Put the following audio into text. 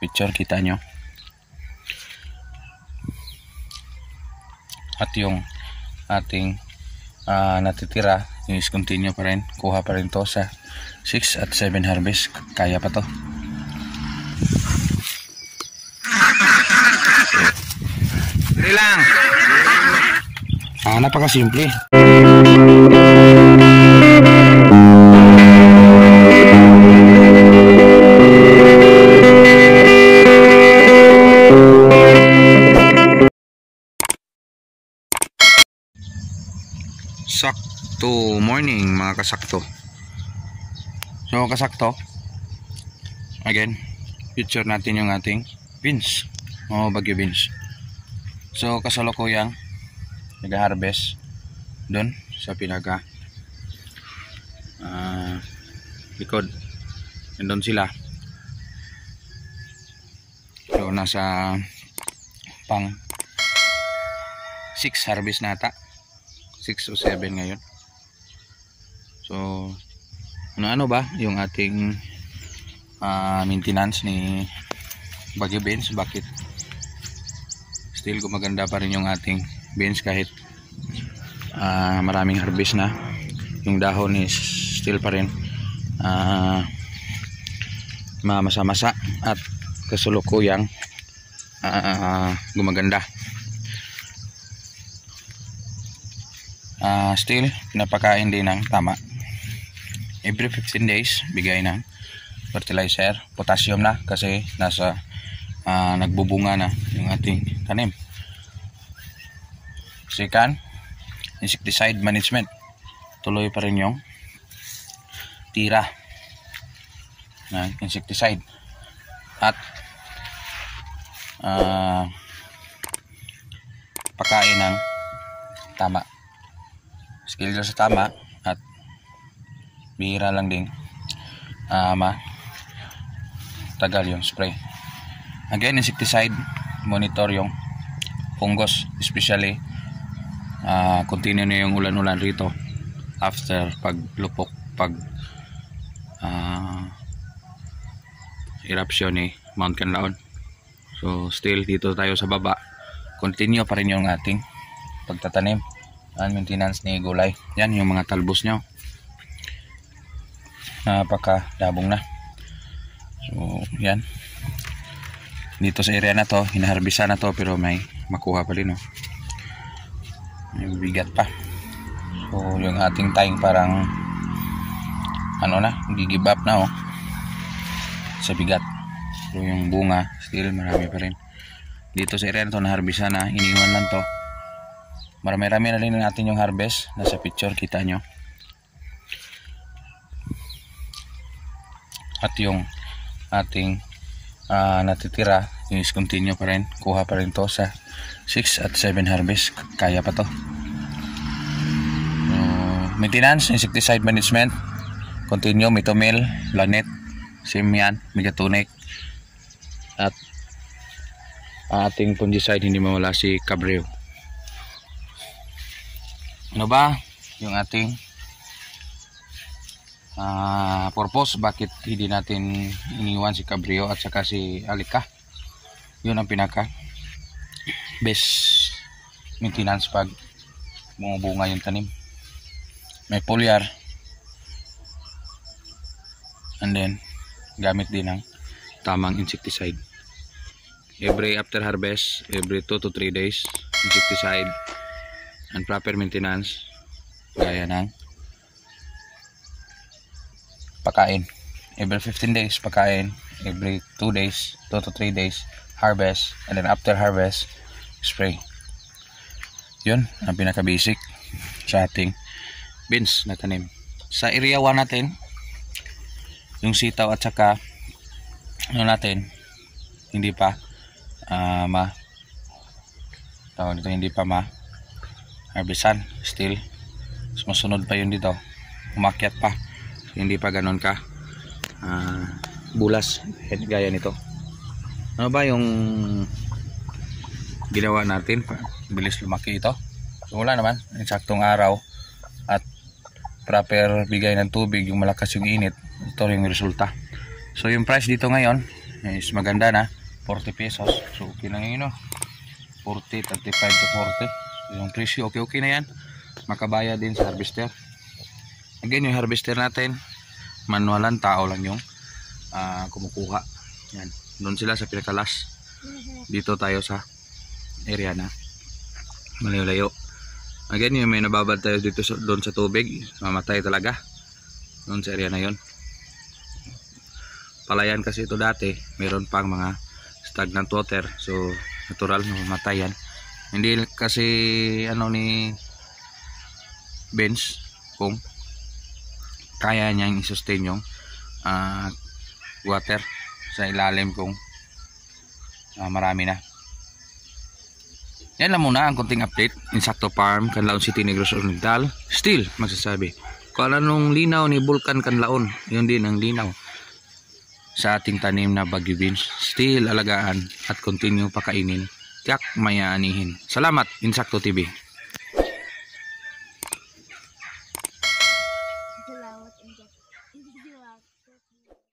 picture kita nyo. At yung ating natitira is continue pa rin, kuha pa rin to sa 6 at 7 harvest. Kaya pa to. Hindi lang. Napakasimple. Sakto morning mga kasakto. So kasakto, again picture natin yung ating beans, Baguio beans. So kasalukuyang nag-harvest doon sa pinaka likod, nandun sila. So nasa pang 6 harvest nata, 6 o 7 ngayon. So ano ba yung ating maintenance ni Baguio beans? Bakit still gumaganda pa rin yung ating beans kahit maraming harvest na? Yung dahon is still pa rin mamasa-masa at kasulukuyang gumaganda. Still pinapakain din ng tama. Every 15 days bigay ng fertilizer, potassium na kasi nasa nagbubunga na yung ating tanim. Second, insecticide management. Tuloy pa rin yung tira ng insecticide at pakain ng tama. Schedule sa tama at bihira lang din tagal yung spray. Again, insecticide, monitor yung fungus, especially continue na yung ulan-ulan rito after paglupok, eruption ni Mount Canlaon. So still dito tayo sa baba, continue pa rin yung ating pagtatanim and maintenance ni gulay. Yan yung mga talbos nyo, napakadabong na. So yan, dito sa area na to hinaharbisan na to, pero may makuha pa rin, may bigat pa. So yung ating taing parang give up na sa bigat. So yung bunga still marami pa rin. Dito sa area na to naharbisan na, iniwan lang to. Marami-rami na rin natin yung harvest. Nasa picture kita nyo. At yung ating natitira is continue pa rin, kuha pa rin to sa 6 at 7 harvest. Kaya pa to. Maintenance, insecticide management, continue, Mitomil, Planet, Simian, Megatonic, at ating fungicide hindi mawala si Cabreo. Ano ba yung ating purpose? Bakit hindi natin iniwan si Cabreo at saka si Alika? Yun ang pinaka best maintenance pag bumubunga yung tanim. May foliar, and then gamit din ng tamang insecticide. Every after harvest, every 2 to 3 days, insecticide and proper maintenance, gaya ng pakain. Every 15 days pakain, every 2 days, 2 to 3 days harvest, and then after harvest spray. Yun ang pinaka basic sa ating beans na tanim. Sa area 1 natin, yung sitaw at saka natin hindi pa hindi pa harvestan, still masunod pa yun dito, umakyat pa, so, hindi pa ganon ka bulas gaya nito. Ano ba yung ginawa natin bilis lumaki ito? So wala naman, eksaktong araw at proper bigay ng tubig, yung malakas yung init, ito yung resulta. So yung price dito ngayon is maganda na, 40 pesos. So okay na yun, 40, 35 to 40 yung presyo. Okay na yan, makabaya din sa harvester. Again, yung harvester natin manualan, tao lang yung kumukuha. Yan, doon sila sa pinakalas. Dito tayo sa area na malayo-layo. Again, yung may nababad tayo dito doon sa tubig, mamatay talaga doon sa area na yon. Palayan kasi ito dati, meron pang mga stagnant water, so natural na mamatay yan. Hindi kasi ni Benz kung kaya niyang i-sustain yung water sa ilalim kung marami na. Yan lang muna ang konting update. Insakto Farm, Canlaon City, Negros Oriental. Still magsasabi kung anong linaw ni Vulcan Canlaon, yun din ang linaw sa ating tanim na bagyo beans. Still alagaan at continue pakainin, tiyak mayaanihin. Salamat, Insakto TV.